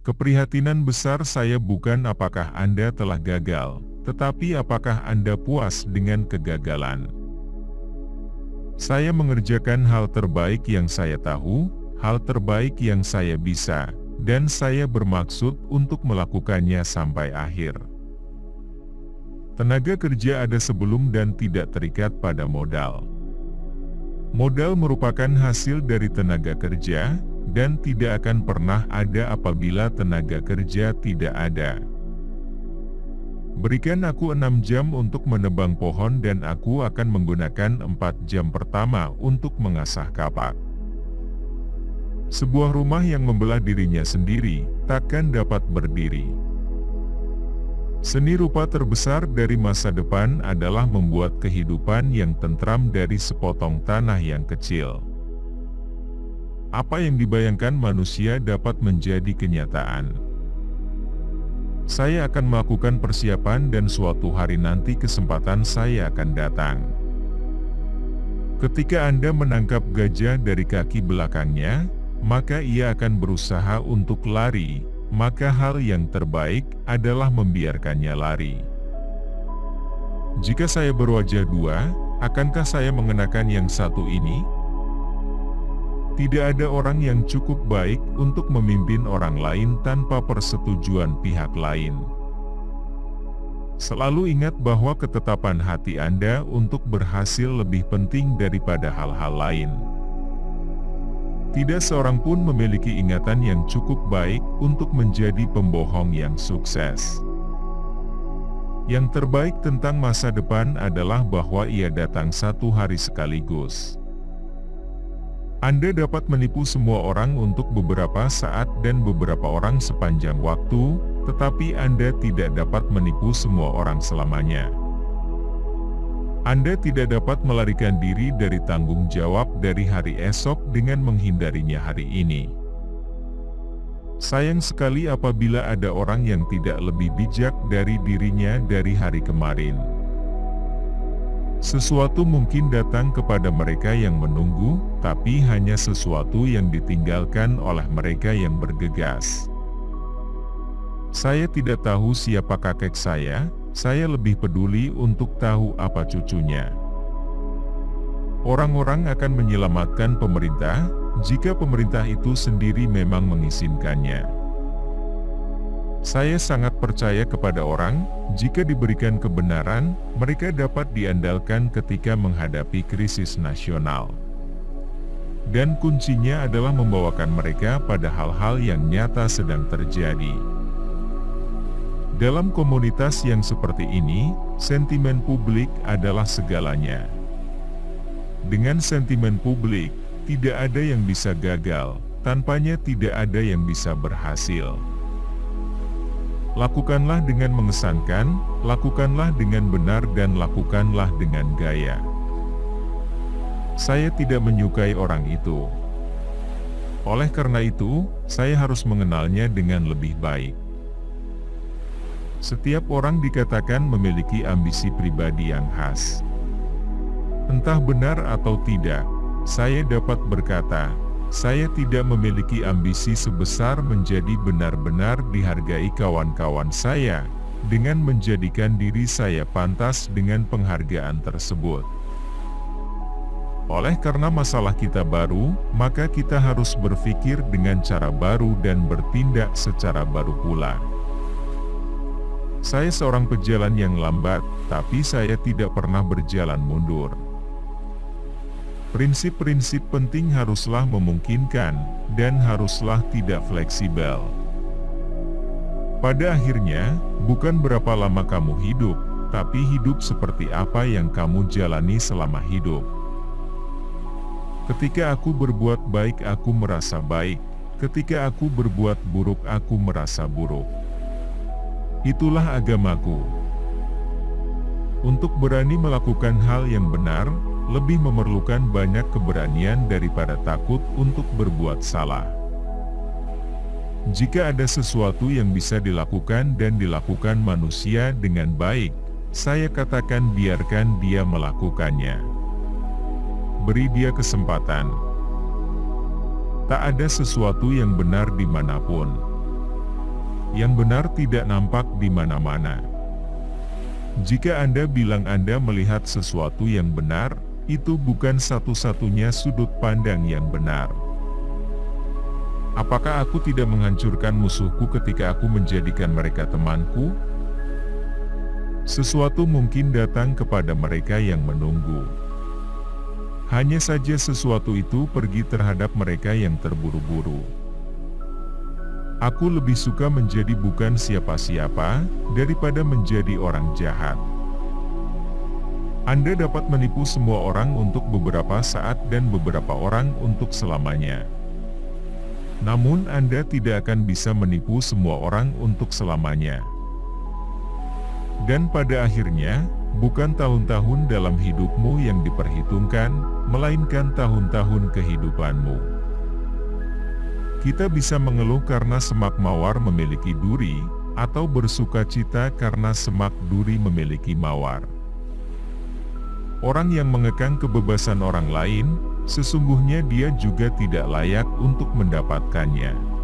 Keprihatinan besar saya bukan apakah Anda telah gagal, tetapi apakah Anda puas dengan kegagalan. Saya mengerjakan hal terbaik yang saya tahu, hal terbaik yang saya bisa, dan saya bermaksud untuk melakukannya sampai akhir. Tenaga kerja ada sebelum dan tidak terikat pada modal. Modal merupakan hasil dari tenaga kerja, dan tidak akan pernah ada apabila tenaga kerja tidak ada. Berikan aku 6 jam untuk menebang pohon dan aku akan menggunakan 4 jam pertama untuk mengasah kapak. Sebuah rumah yang membelah dirinya sendiri, takkan dapat berdiri. Seni rupa terbesar dari masa depan adalah membuat kehidupan yang tentram dari sepotong tanah yang kecil. Apa yang dibayangkan manusia dapat menjadi kenyataan. Saya akan melakukan persiapan dan suatu hari nanti kesempatan saya akan datang. Ketika Anda menangkap gajah dari kaki belakangnya, maka ia akan berusaha untuk lari, maka hal yang terbaik adalah membiarkannya lari. Jika saya berwajah dua, akankah saya mengenakan yang satu ini? Tidak ada orang yang cukup baik untuk memimpin orang lain tanpa persetujuan pihak lain. Selalu ingat bahwa ketetapan hati Anda untuk berhasil lebih penting daripada hal-hal lain. Tidak seorang pun memiliki ingatan yang cukup baik untuk menjadi pembohong yang sukses. Yang terbaik tentang masa depan adalah bahwa ia datang satu hari sekaligus. Anda dapat menipu semua orang untuk beberapa saat dan beberapa orang sepanjang waktu, tetapi Anda tidak dapat menipu semua orang selamanya. Anda tidak dapat melarikan diri dari tanggung jawab dari hari esok dengan menghindarinya hari ini. Sayang sekali apabila ada orang yang tidak lebih bijak dari dirinya dari hari kemarin. Sesuatu mungkin datang kepada mereka yang menunggu, tapi hanya sesuatu yang ditinggalkan oleh mereka yang bergegas. Saya tidak tahu siapa kakek saya lebih peduli untuk tahu apa cucunya. Orang-orang akan menyelamatkan pemerintah, jika pemerintah itu sendiri memang mengizinkannya. Saya sangat percaya kepada orang, jika diberikan kebenaran, mereka dapat diandalkan ketika menghadapi krisis nasional. Dan kuncinya adalah membawakan mereka pada hal-hal yang nyata sedang terjadi. Dalam komunitas yang seperti ini, sentimen publik adalah segalanya. Dengan sentimen publik, tidak ada yang bisa gagal, tanpanya tidak ada yang bisa berhasil. Lakukanlah dengan mengesankan, lakukanlah dengan benar dan lakukanlah dengan gaya. Saya tidak menyukai orang itu. Oleh karena itu, saya harus mengenalnya dengan lebih baik. Setiap orang dikatakan memiliki ambisi pribadi yang khas. Entah benar atau tidak, saya dapat berkata, saya tidak memiliki ambisi sebesar menjadi benar-benar dihargai kawan-kawan saya, dengan menjadikan diri saya pantas dengan penghargaan tersebut. Oleh karena masalah kita baru, maka kita harus berpikir dengan cara baru dan bertindak secara baru pula. Saya seorang pejalan yang lambat, tapi saya tidak pernah berjalan mundur. Prinsip-prinsip penting haruslah memungkinkan, dan haruslah tidak fleksibel. Pada akhirnya, bukan berapa lama kamu hidup, tapi hidup seperti apa yang kamu jalani selama hidup. Ketika aku berbuat baik aku merasa baik, ketika aku berbuat buruk aku merasa buruk. Itulah agamaku. Untuk berani melakukan hal yang benar, lebih memerlukan banyak keberanian daripada takut untuk berbuat salah. Jika ada sesuatu yang bisa dilakukan dan dilakukan manusia dengan baik, saya katakan biarkan dia melakukannya. Beri dia kesempatan. Tak ada sesuatu yang benar dimanapun. Yang benar tidak nampak di mana-mana. Jika Anda bilang Anda melihat sesuatu yang benar, itu bukan satu-satunya sudut pandang yang benar. Apakah aku tidak menghancurkan musuhku ketika aku menjadikan mereka temanku? Sesuatu mungkin datang kepada mereka yang menunggu. Hanya saja sesuatu itu pergi terhadap mereka yang terburu-buru. Aku lebih suka menjadi bukan siapa-siapa, daripada menjadi orang jahat. Anda dapat menipu semua orang untuk beberapa saat dan beberapa orang untuk selamanya. Namun Anda tidak akan bisa menipu semua orang untuk selamanya. Dan pada akhirnya, bukan tahun-tahun dalam hidupmu yang diperhitungkan, melainkan tahun-tahun kehidupanmu. Kita bisa mengeluh karena semak mawar memiliki duri, atau bersuka cita karena semak duri memiliki mawar. Orang yang mengekang kebebasan orang lain, sesungguhnya dia juga tidak layak untuk mendapatkannya.